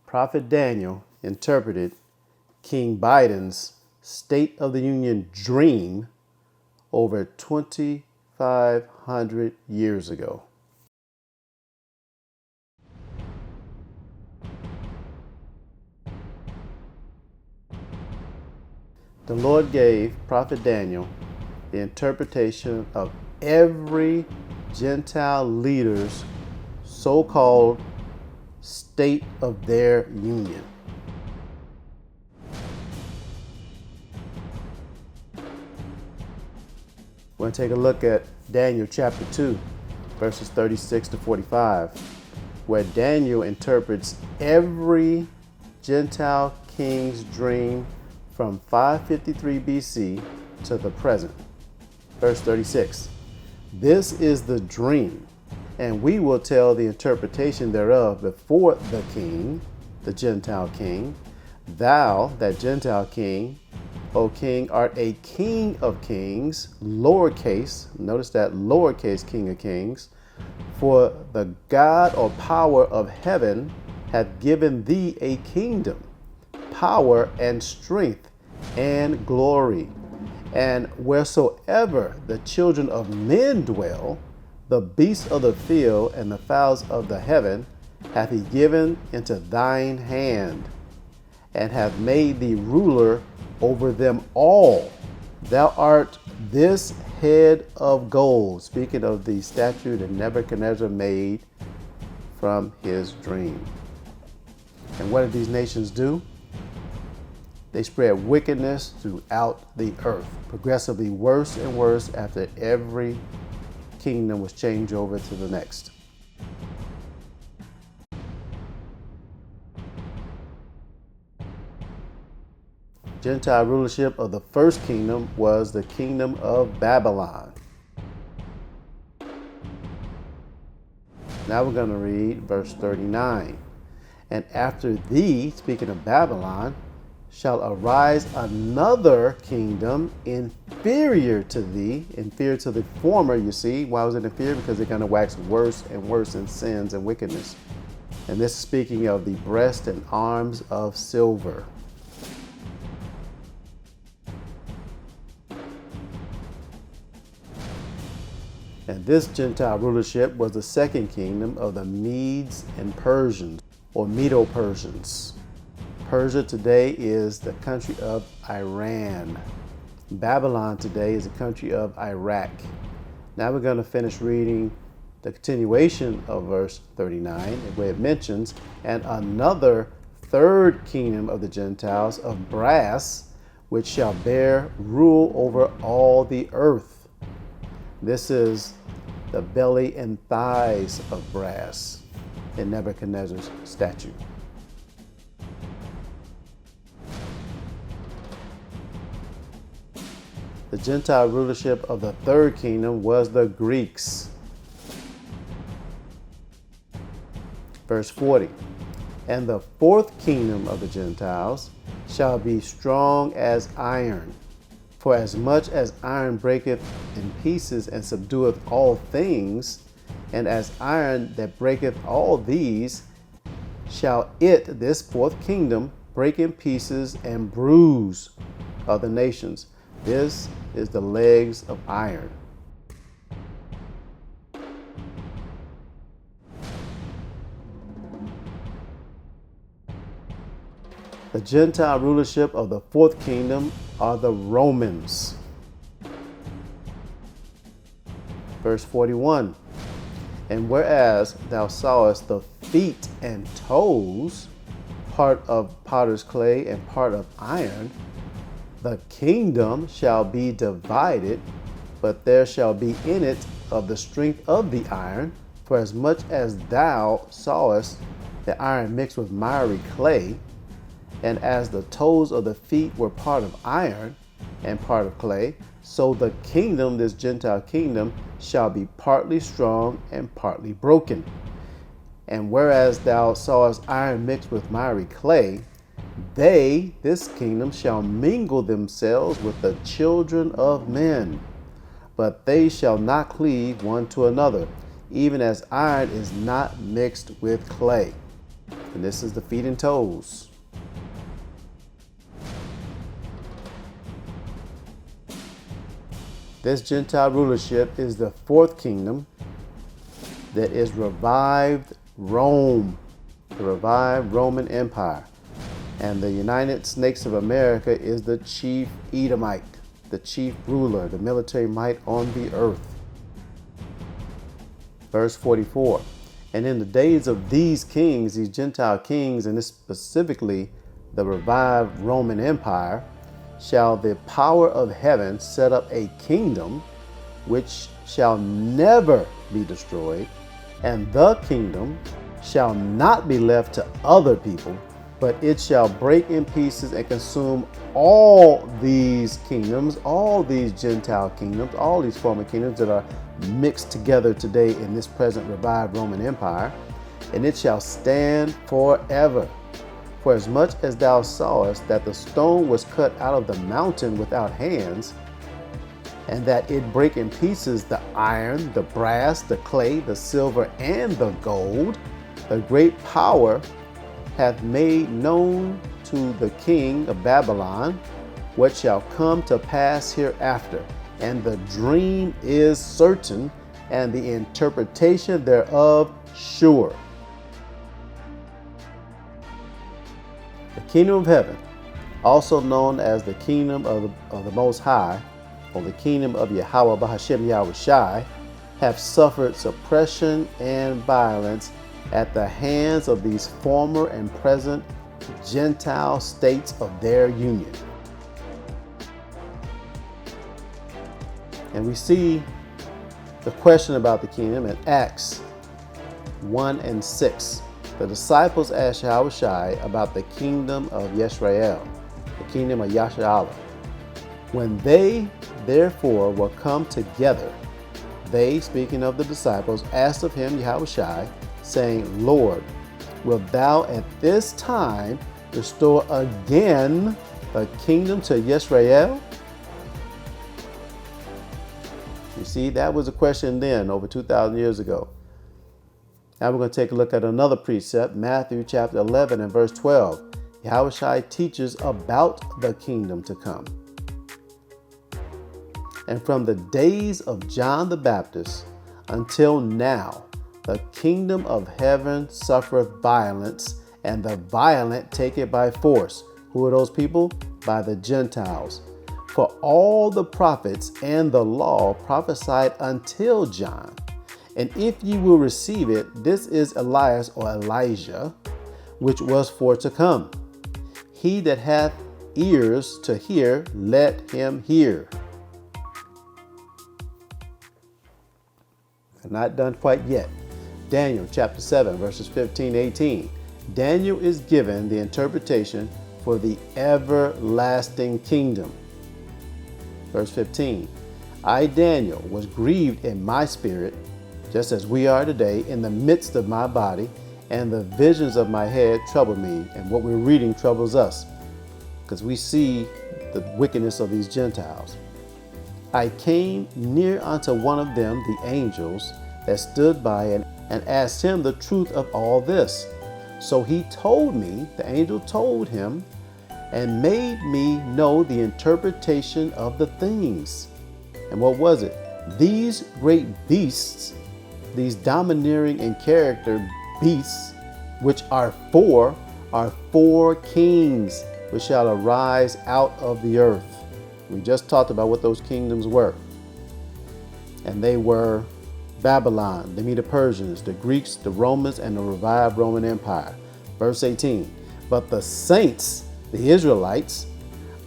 Prophet Daniel interpreted King Biden's State of the Union dream over 2,500 years ago. The Lord gave Prophet Daniel the interpretation of every Gentile leader's so-called state of their union. We're going to take a look at Daniel chapter 2, verses 36 to 45, where Daniel interprets every Gentile king's dream from 553 BC to the present. Verse 36, this is the dream, and we will tell the interpretation thereof before the king, the Gentile king. Thou, that Gentile king, O king, art a king of kings, lowercase, notice that lowercase king of kings, for the God or power of heaven hath given thee a kingdom, power and strength and glory. And wheresoever the children of men dwell, the beasts of the field and the fowls of the heaven hath he given into thine hand, and hath made thee ruler over them all. Thou art this head of gold, speaking of the statue that Nebuchadnezzar made from his dream. And what did these nations do? They spread wickedness throughout the earth, progressively worse and worse after every kingdom was changed over to the next. Gentile rulership of the first kingdom was the kingdom of Babylon. Now we're going to read verse 39. And after thee, speaking of Babylon, shall arise another kingdom inferior to thee, inferior to the former, you see. Why was it inferior? Because they're going to wax worse and worse in sins and wickedness. And this is speaking of the breast and arms of silver. And this Gentile rulership was the second kingdom of the Medes and Persians, or Medo-Persians. Persia today is the country of Iran. Babylon today is the country of Iraq. Now we're going to finish reading the continuation of verse 39, where it mentions, and another third kingdom of the Gentiles of brass, which shall bear rule over all the earth. This is the belly and thighs of brass in Nebuchadnezzar's statue. The Gentile rulership of the third kingdom was the Greeks. Verse 40, and the fourth kingdom of the Gentiles shall be strong as iron. For as much as iron breaketh in pieces and subdueth all things, and as iron that breaketh all these, shall it, this fourth kingdom, break in pieces and bruise other nations. This is the legs of iron. The Gentile rulership of the fourth kingdom are the Romans. Verse 41, and whereas thou sawest the feet and toes, part of potter's clay and part of iron, the kingdom shall be divided, but there shall be in it of the strength of the iron. For as much as thou sawest the iron mixed with miry clay, and as the toes of the feet were part of iron and part of clay, so the kingdom, this Gentile kingdom, shall be partly strong and partly broken. And whereas thou sawest iron mixed with miry clay, they, this kingdom, shall mingle themselves with the children of men, but they shall not cleave one to another, even as iron is not mixed with clay. And this is the feet and toes. This Gentile rulership is the fourth kingdom that is revived Rome, the revived Roman Empire. And the United Snakes of America is the chief Edomite, the chief ruler, the military might on the earth. Verse 44, and in the days of these kings, these Gentile kings, and this specifically the revived Roman Empire, shall the power of heaven set up a kingdom which shall never be destroyed, and the kingdom shall not be left to other people, but it shall break in pieces and consume all these kingdoms, all these Gentile kingdoms, all these former kingdoms that are mixed together today in this present revived Roman Empire, and it shall stand forever. For as much as thou sawest that the stone was cut out of the mountain without hands, and that it break in pieces the iron, the brass, the clay, the silver, and the gold, the great power hath made known to the king of Babylon what shall come to pass hereafter. And the dream is certain, and the interpretation thereof sure. The kingdom of heaven, also known as the kingdom of the Most High, or the kingdom of Yahweh Bahashem Yahushai, have suffered suppression and violence at the hands of these former and present Gentile states of their union. And we see the question about the kingdom in Acts 1 and 6. The disciples asked Yahushai about the kingdom of Yisrael, the kingdom of Yasharallah. When they therefore were come together, they, speaking of the disciples, asked of him Yahushai, saying, Lord, wilt thou at this time restore again the kingdom to Yisrael? You see, that was a question then, over 2,000 years ago. Now we're going to take a look at another precept, Matthew chapter 11 and verse 12. Yahushai teaches about the kingdom to come. And from the days of John the Baptist until now, the kingdom of heaven suffereth violence, and the violent take it by force. Who are those people? By the Gentiles. For all the prophets and the law prophesied until John. And if ye will receive it, this is Elias or Elijah, which was for to come. He that hath ears to hear, let him hear. I'm not done quite yet. Daniel chapter 7 verses 15-18. Daniel is given the interpretation for the everlasting kingdom. Verse 15. I, Daniel, was grieved in my spirit, just as we are today, in the midst of my body, and the visions of my head troubled me. And what we're reading troubles us, because we see the wickedness of these Gentiles. I came near unto one of them, the angels, that stood by, and asked him the truth of all this. So he told me, the angel told him, and made me know the interpretation of the things. And what was it? These great beasts, these domineering in character beasts, which are four kings which shall arise out of the earth. We just talked about what those kingdoms were. And they were Babylon, the Medo-Persians, the Greeks, the Romans, and the revived Roman Empire. Verse 18, but the saints, the Israelites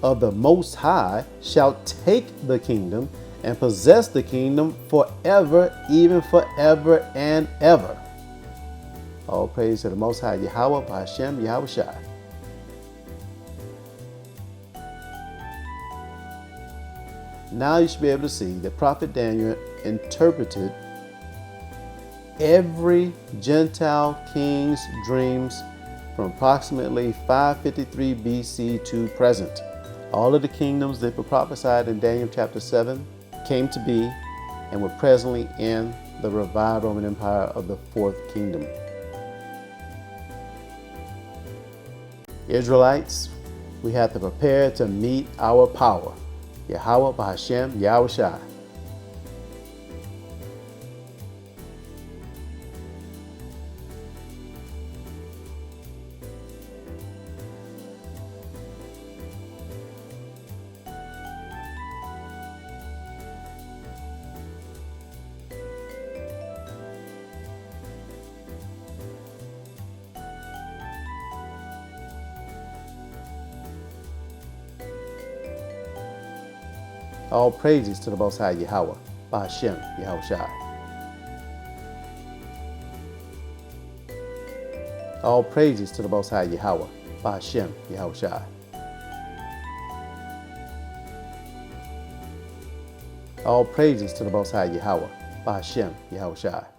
of the Most High, shall take the kingdom and possess the kingdom forever, even forever and ever. All praise to the Most High, Yahweh, Hashem, Yahushai. Now you should be able to see that Prophet Daniel interpreted every Gentile king's dreams from approximately 553 BC to present. All of the kingdoms that were prophesied in Daniel chapter 7 came to be and were presently in the revived Roman Empire of the fourth kingdom. Israelites, we have to prepare to meet our power. Yahweh Bahashem Yahushai. All praises to the Most High Yahweh, Bahashem, Yahushai. All praises to the Most High Yahweh, Bahashem, Yahushai. All praises to the Most High Yahweh, Bahashem, Yahushai.